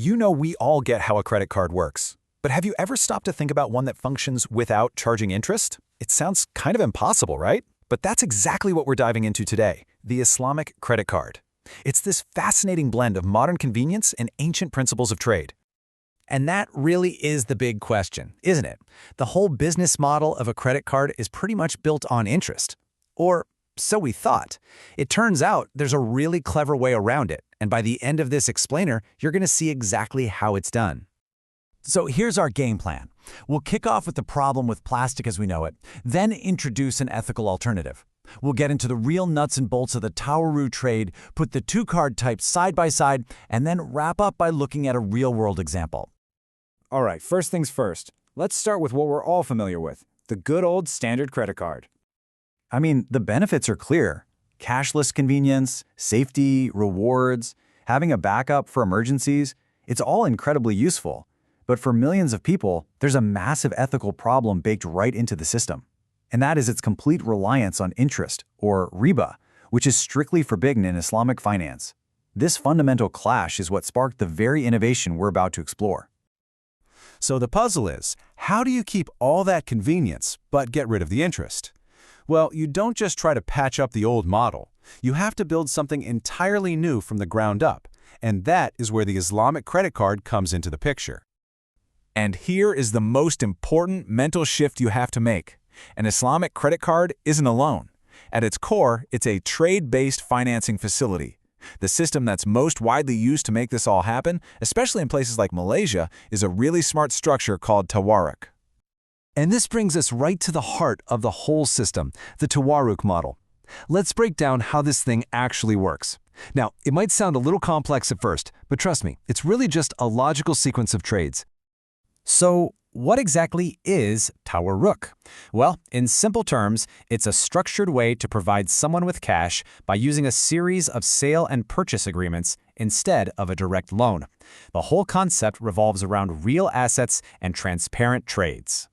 You know we all get how a credit card works. But have you ever stopped to think about one that functions without charging interest? It sounds kind of impossible, right? But that's exactly what we're diving into today, the Islamic credit card. It's this fascinating blend of modern convenience and ancient principles of trade. And that really is the big question, isn't it? The whole business model of a credit card is pretty much built on interest. Or so we thought. It turns out there's a really clever way around it, and by the end of this explainer, you're going to see exactly how it's done. So here's our game plan. We'll kick off with the problem with plastic as we know it, then introduce an ethical alternative. We'll get into the real nuts and bolts of the Tawaru trade, put the two card types side by side, and then wrap up by looking at a real-world example. All right, first things first. Let's start with what we're all familiar with, the good old standard credit card. I mean, the benefits are clear. Cashless convenience, safety, rewards, having a backup for emergencies, it's all incredibly useful. But for millions of people, there's a massive ethical problem baked right into the system. And that is its complete reliance on interest, or riba, which is strictly forbidden in Islamic finance. This fundamental clash is what sparked the very innovation we're about to explore. So the puzzle is, how do you keep all that convenience but get rid of the interest? Well, you don't just try to patch up the old model. You have to build something entirely new from the ground up, and that is where the Islamic credit card comes into the picture. And here is the most important mental shift you have to make. An Islamic credit card isn't a loan. At its core, it's a trade-based financing facility. The system that's most widely used to make this all happen, especially in places like Malaysia, is a really smart structure called Tawaruk. And this brings us right to the heart of the whole system, the Tawaruk model. Let's break down how this thing actually works. Now, it might sound a little complex at first, but trust me, it's really just a logical sequence of trades. So, what exactly is Tawaruk? Well, in simple terms, it's a structured way to provide someone with cash by using a series of sale and purchase agreements instead of a direct loan. The whole concept revolves around real assets and transparent trades.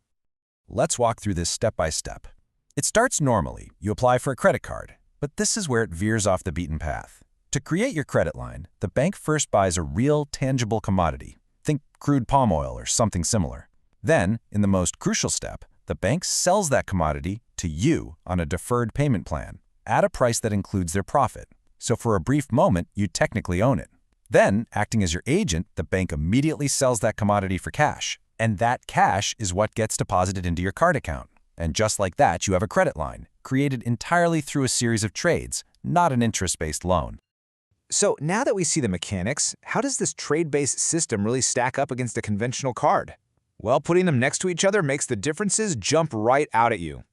Let's walk through this step by step. It starts normally. You apply for a credit card, but this is where it veers off the beaten path. To create your credit line, the bank first buys a real, tangible commodity. Think crude palm oil or something similar. Then, in the most crucial step, the bank sells that commodity to you on a deferred payment plan at a price that includes their profit. So for a brief moment, you technically own it. Then, acting as your agent, the bank immediately sells that commodity for cash. And that cash is what gets deposited into your card account. And just like that, you have a credit line, created entirely through a series of trades, not an interest-based loan. So now that we see the mechanics, how does this trade-based system really stack up against a conventional card? Well, putting them next to each other makes the differences jump right out at you.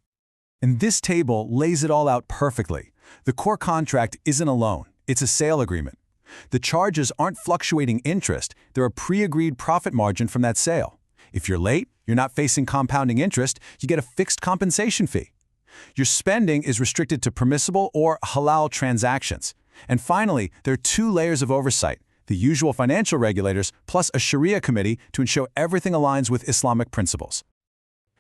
And this table lays it all out perfectly. The core contract isn't a loan, it's a sale agreement. The charges aren't fluctuating interest, they're a pre-agreed profit margin from that sale. If you're late, you're not facing compounding interest, you get a fixed compensation fee. Your spending is restricted to permissible or halal transactions. And finally, there are two layers of oversight, the usual financial regulators plus a Sharia committee to ensure everything aligns with Islamic principles.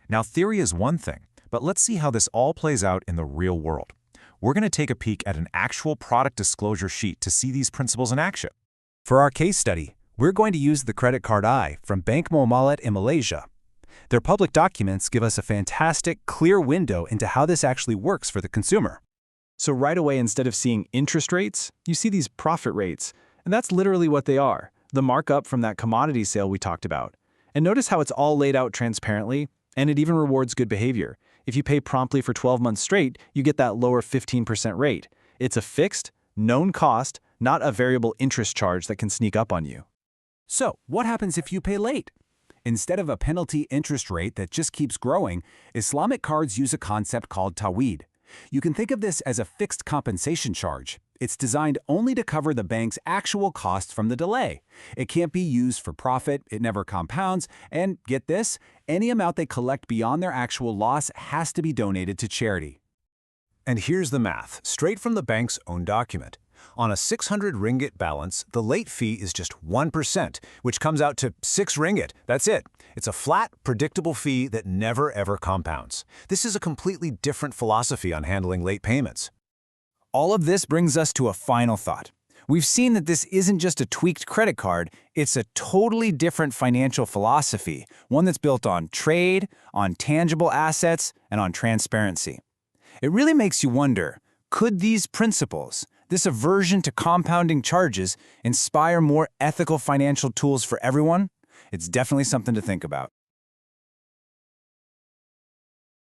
Now, theory is one thing, but let's see how this all plays out in the real world. We're going to take a peek at an actual product disclosure sheet to see these principles in action. For our case study, we're going to use the credit card I from Bank Muamalat in Malaysia. Their public documents give us a fantastic, clear window into how this actually works for the consumer. So right away, instead of seeing interest rates, you see these profit rates. And that's literally what they are, the markup from that commodity sale we talked about. And notice how it's all laid out transparently, and it even rewards good behavior. If you pay promptly for 12 months straight, you get that lower 15% rate. It's a fixed, known cost, not a variable interest charge that can sneak up on you. So, what happens if you pay late? Instead of a penalty interest rate that just keeps growing, Islamic cards use a concept called tawid. You can think of this as a fixed compensation charge. It's designed only to cover the bank's actual costs from the delay. It can't be used for profit, it never compounds, and get this, any amount they collect beyond their actual loss has to be donated to charity. And here's the math, straight from the bank's own document. On a 600 ringgit balance, the late fee is just 1%, which comes out to 6 ringgit. That's it. It's a flat, predictable fee that never ever compounds. This is a completely different philosophy on handling late payments. All of this brings us to a final thought. We've seen that this isn't just a tweaked credit card, it's a totally different financial philosophy, one that's built on trade, on tangible assets, and on transparency. It really makes you wonder, could these principles, this aversion to compounding charges, inspire more ethical financial tools for everyone? It's definitely something to think about.